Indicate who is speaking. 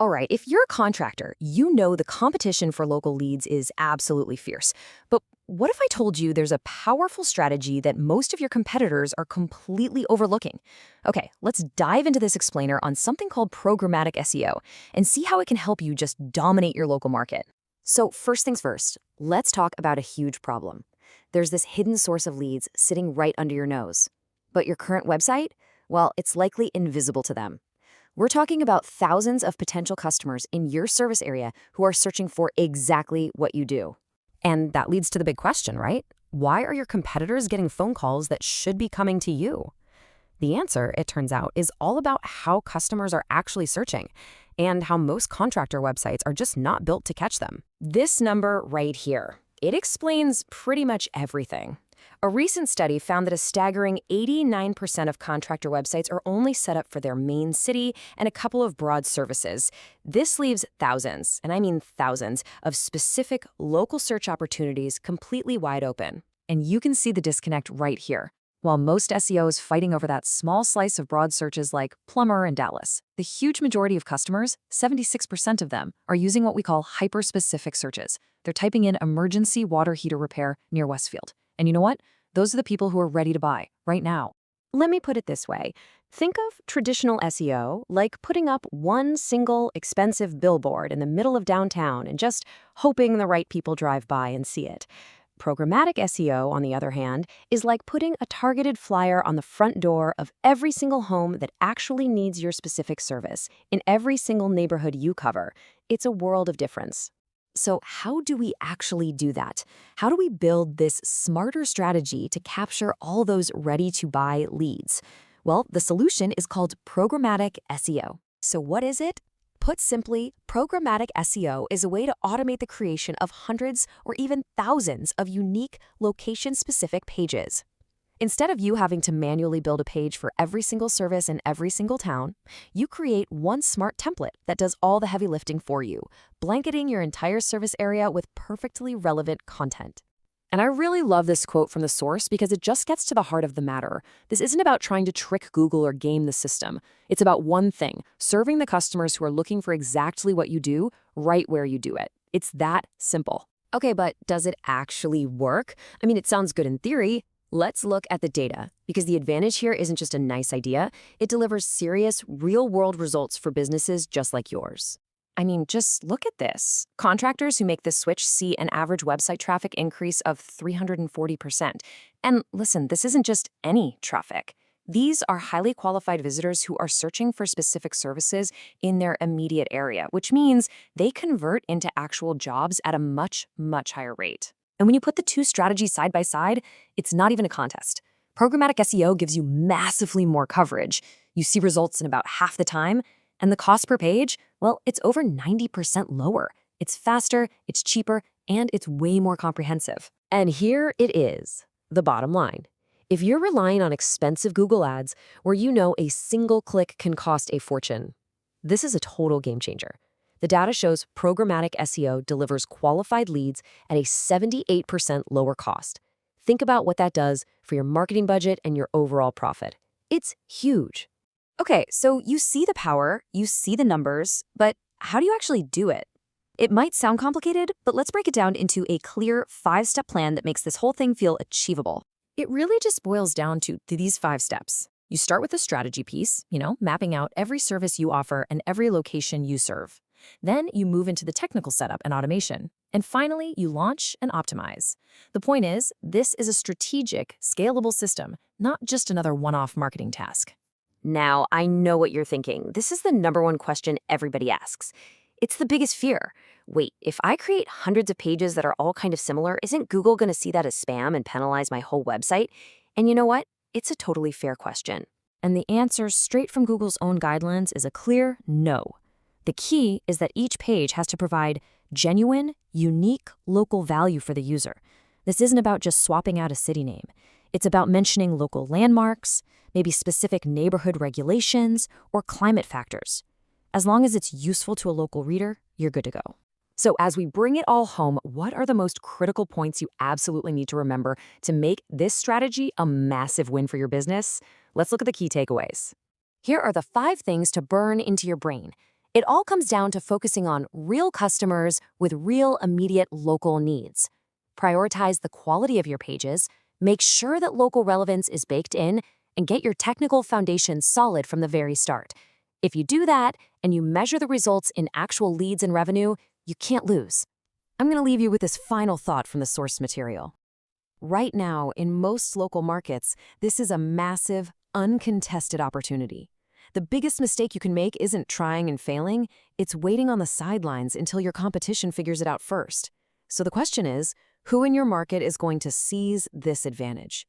Speaker 1: All right, if you're a contractor, you know the competition for local leads is absolutely fierce. But what if I told you there's a powerful strategy that most of your competitors are completely overlooking? Okay, let's dive into this explainer on something called programmatic SEO and see how it can help you just dominate your local market. So, first things first, let's talk about a huge problem. There's this hidden source of leads sitting right under your nose. But your current website? Well, it's likely invisible to them. We're talking about thousands of potential customers in your service area who are searching for exactly what you do. And that leads to the big question, right? Why are your competitors getting phone calls that should be coming to you? The answer, it turns out, is all about how customers are actually searching and how most contractor websites are just not built to catch them. This number right here, it explains pretty much everything. A recent study found that a staggering 89% of contractor websites are only set up for their main city and a couple of broad services. This leaves thousands, and I mean thousands, of specific local search opportunities completely wide open. And you can see the disconnect right here. While most SEO is fighting over that small slice of broad searches like plumber and Dallas, the huge majority of customers, 76% of them, are using what we call hyper-specific searches. They're typing in emergency water heater repair near Westfield. And you know what? Those are the people who are ready to buy right now. Let me put it this way. Think of traditional SEO like putting up one single expensive billboard in the middle of downtown and just hoping the right people drive by and see it. Programmatic SEO, on the other hand, is like putting a targeted flyer on the front door of every single home that actually needs your specific service in every single neighborhood you cover. It's a world of difference. So how do we actually do that? How do we build this smarter strategy to capture all those ready-to-buy leads? Well, the solution is called programmatic SEO. So what is it? Put simply, programmatic SEO is a way to automate the creation of hundreds or even thousands of unique location-specific pages. Instead of you having to manually build a page for every single service in every single town, you create one smart template that does all the heavy lifting for you, blanketing your entire service area with perfectly relevant content. And I really love this quote from the source because it just gets to the heart of the matter. This isn't about trying to trick Google or game the system. It's about one thing, serving the customers who are looking for exactly what you do right where you do it. It's that simple. Okay, but does it actually work? I mean, it sounds good in theory. Let's look at the data, because the advantage here isn't just a nice idea, it delivers serious, real-world results for businesses just like yours. I mean, just look at this. Contractors who make this switch see an average website traffic increase of 340%. And listen, this isn't just any traffic. These are highly qualified visitors who are searching for specific services in their immediate area, which means they convert into actual jobs at a much, much higher rate. And when you put the two strategies side by side, it's not even a contest. Programmatic SEO gives you massively more coverage. You see results in about half the time, and the cost per page, well, it's over 90% lower. It's faster, it's cheaper, and it's way more comprehensive. And here it is, the bottom line. If you're relying on expensive Google ads where you know a single click can cost a fortune, this is a total game changer. The data shows programmatic SEO delivers qualified leads at a 78% lower cost. Think about what that does for your marketing budget and your overall profit. It's huge. Okay, so you see the power, you see the numbers, but how do you actually do it? It might sound complicated, but let's break it down into a clear 5-step plan that makes this whole thing feel achievable. It really just boils down to these 5 steps. You start with the strategy piece, mapping out every service you offer and every location you serve. Then you move into the technical setup and automation. And finally, you launch and optimize. The point is, this is a strategic, scalable system, not just another one-off marketing task. Now, I know what you're thinking. This is the #1 question everybody asks. It's the biggest fear. Wait, if I create hundreds of pages that are all kind of similar, isn't Google going to see that as spam and penalize my whole website? And you know what? It's a totally fair question. And the answer straight from Google's own guidelines is a clear no. The key is that each page has to provide genuine, unique, local value for the user. This isn't about just swapping out a city name. It's about mentioning local landmarks, maybe specific neighborhood regulations, or climate factors. As long as it's useful to a local reader, you're good to go. So as we bring it all home, what are the most critical points you absolutely need to remember to make this strategy a massive win for your business? Let's look at the key takeaways. Here are the 5 things to burn into your brain. It all comes down to focusing on real customers with real immediate local needs. Prioritize the quality of your pages, make sure that local relevance is baked in, and get your technical foundation solid from the very start. If you do that and you measure the results in actual leads and revenue, you can't lose. I'm going to leave you with this final thought from the source material. Right now, in most local markets, this is a massive, uncontested opportunity. The biggest mistake you can make isn't trying and failing, it's waiting on the sidelines until your competition figures it out first. So the question is, who in your market is going to seize this advantage?